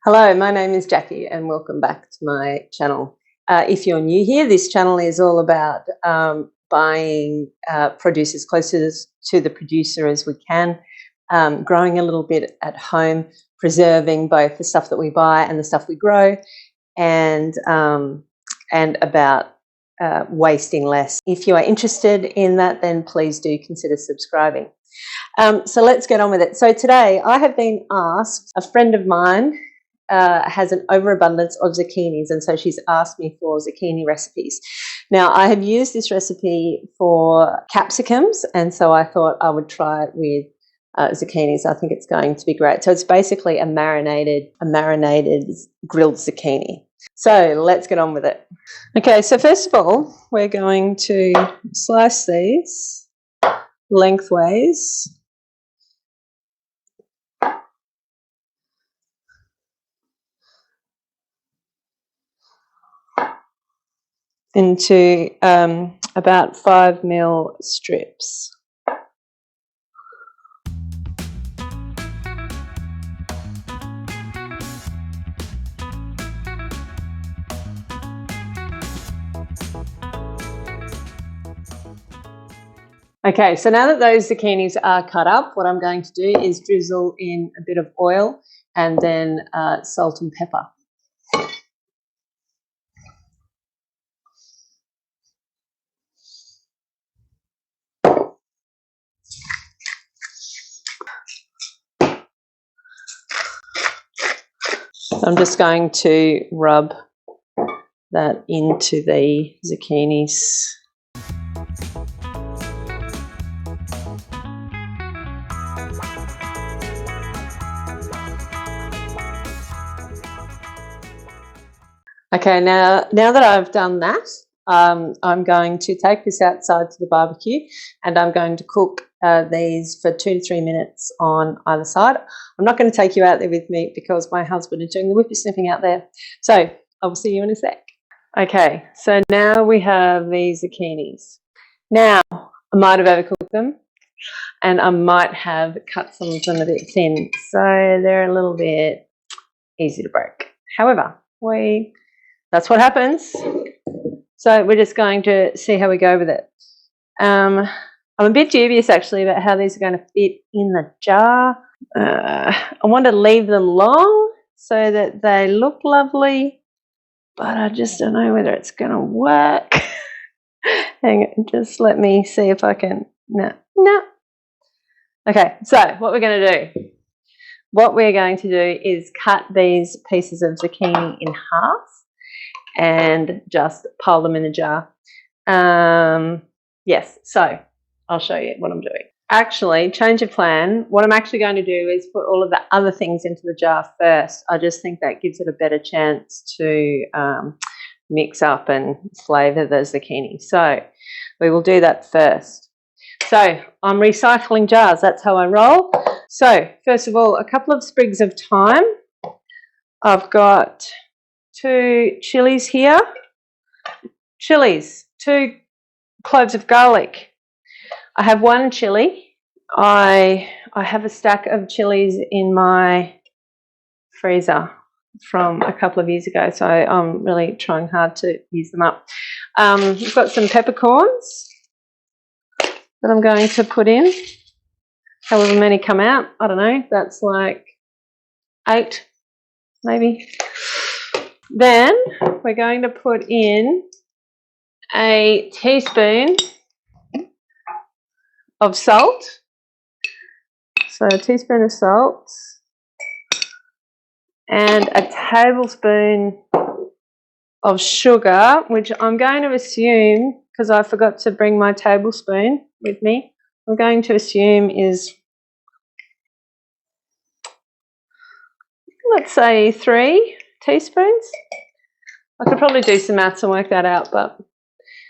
Hello, my name is Jackie and welcome back to my channel. If you're new here, this channel is all about buying produce as close to the producer as we can, growing a little bit at home, preserving both the stuff that we buy and the stuff we grow, and about wasting less. If you are interested in that, then please do consider subscribing. So let's get on with it. So today I have been asked, a friend of mine has an overabundance of zucchinis, and so she's asked me for zucchini recipes. Now, I have used this recipe for capsicums, and so I thought I would try it with zucchinis. I think it's going to be great. So it's basically a marinated grilled zucchini. So let's get on with it. Okay, so first of all, we're going to slice these lengthways. Into about 5mm strips. Okay, so now that those zucchinis are cut up, what I'm going to do is drizzle in a bit of oil and then salt and pepper. I'm just going to rub that into the zucchinis. Okay, now that I've done that, I'm going to take this outside to the barbecue and I'm going to cook these for 2 to 3 minutes on either side. I'm not going to take you out there with me because my husband is doing the whippersnipping out there. So I will see you in a sec. Okay, so now we have these zucchinis. Now, I might have overcooked them and I might have cut some of them a bit thin, so they're a little bit easy to break. However, that's what happens. So we're just going to see how we go with it. I'm a bit dubious actually about how these are going to fit in the jar. I want to leave them long so that they look lovely, but I just don't know whether it's going to work. Hang on, just let me see if I can. No. Okay, so what we're going to do. What we're going to do is cut these pieces of zucchini in half and just pile them in a jar. Yes, so I'll show you what I'm doing. Actually, change of plan. What I'm actually going to do is put all of the other things into the jar first. I just think that gives it a better chance to mix up and flavour the zucchini. So we will do that first. So I'm recycling jars. That's how I roll. So first of all, a couple of sprigs of thyme. I've got 2 chilies here. 2 cloves of garlic. I have 1 chili. I have a stack of chilies in my freezer from a couple of years ago, so I'm really trying hard to use them up. I've got some peppercorns that I'm going to put in. However many come out, I don't know, that's like 8 maybe. Then we're going to put in a teaspoon of salt. So a teaspoon of salt and a tablespoon of sugar, which I'm going to assume, because I forgot to bring my tablespoon with me, I'm going to assume is, let's say 3 teaspoons. I could probably do some maths and work that out, but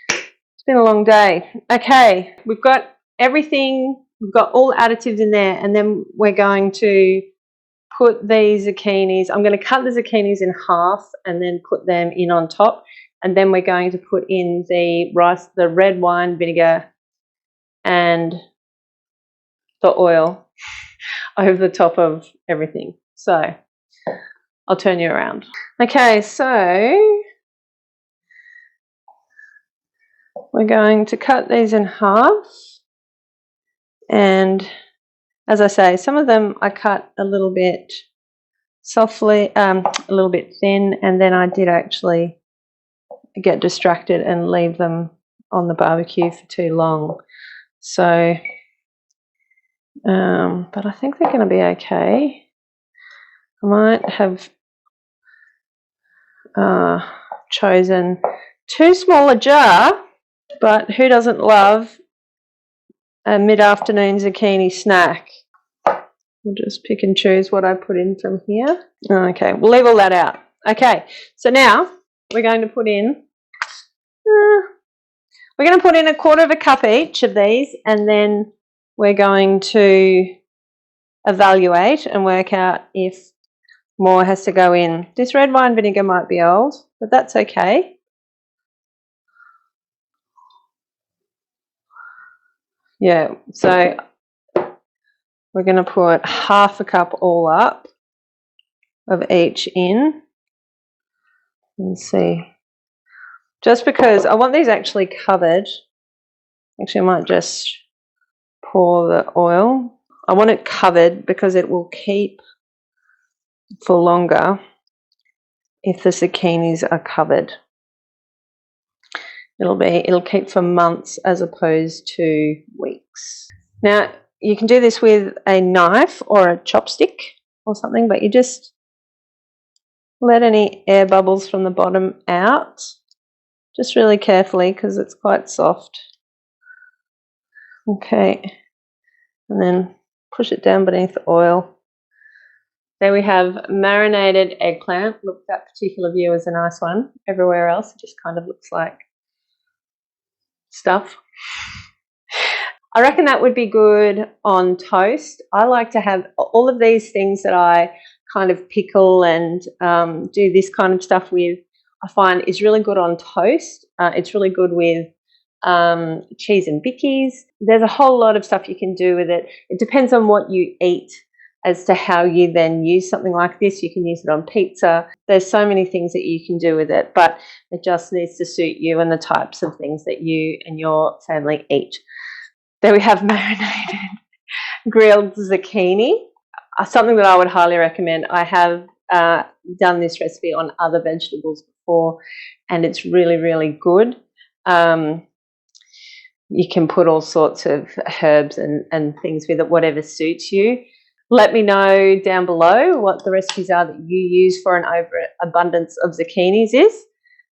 it's been a long day. Okay, we've got everything, we've got all the additives in there, and then we're going to put these zucchinis, I'm going to cut the zucchinis in half and then put them in on top, and then we're going to put in the red wine vinegar and the oil over the top of everything. So I'll turn you around. Okay, so we're going to cut these in half, and as I say, some of them I cut a little bit softly, a little bit thin, and then I did actually get distracted and leave them on the barbecue for too long. So, but I think they're going to be okay. I might have chosen too small a jar, but who doesn't love a mid-afternoon zucchini snack? We'll just pick and choose what I put in from here. Okay, we'll leave all that out. Okay, so now we're going to put in a quarter of a cup each of these, and then we're going to evaluate and work out if more has to go in. This red wine vinegar might be old, but that's okay. Yeah, so we're going to put half a cup all up of each in. Let's see. Just because I want these actually covered. Actually, I might just pour the oil. I want it covered because it will keep for longer if the zucchinis are covered. It'll keep for months as opposed to weeks. Now, you can do this with a knife or a chopstick or something, but you just let any air bubbles from the bottom out, just really carefully because it's quite soft. Okay, and then push it down beneath the oil. There we have marinated eggplant. Look, that particular view is a nice one. Everywhere else, it just kind of looks like stuff. I reckon that would be good on toast. I like to have all of these things that I kind of pickle and do this kind of stuff with, I find is really good on toast. It's really good with cheese and bickies. There's a whole lot of stuff you can do with it. It depends on what you eat as to how you then use something like this. You can use it on pizza. There's so many things that you can do with it, but it just needs to suit you and the types of things that you and your family eat. There we have marinated grilled zucchini, something that I would highly recommend. I have done this recipe on other vegetables before, and it's really, really good. You can put all sorts of herbs and things with it, whatever suits you. Let me know down below what the recipes are that you use for an overabundance of zucchinis is.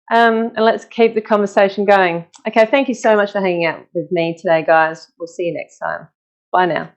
And let's keep the conversation going. Okay, thank you so much for hanging out with me today, guys. We'll see you next time. Bye now.